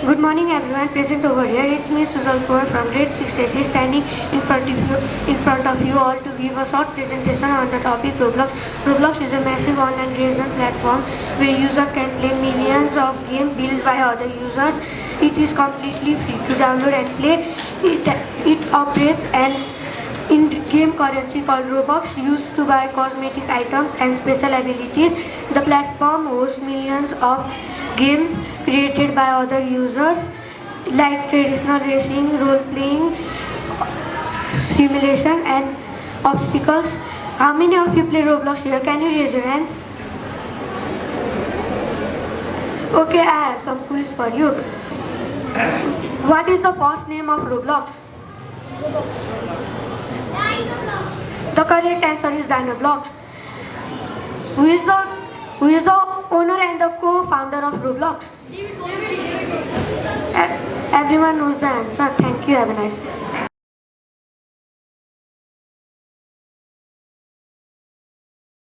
Good morning everyone present over here. It's me Sujal Kunwar from grade 6A standing in front of you all to give a short presentation on the topic Roblox. Roblox is a massive online creation platform where users can play millions of games built by other users. It is completely free to download and play. It operates an in-game currency called Robux used to buy cosmetic items and special abilities. The platform hosts millions of games created by other users like traditional racing, role-playing, simulation and obstacles. How many of you play Roblox here? Can you raise your hands? Okay, I have some quiz for you. What is the first name of Roblox? The correct answer is Dinoblocks. Who is the owner and the co-founder of Roblox? Everyone knows the answer. Thank you. Have a nice day.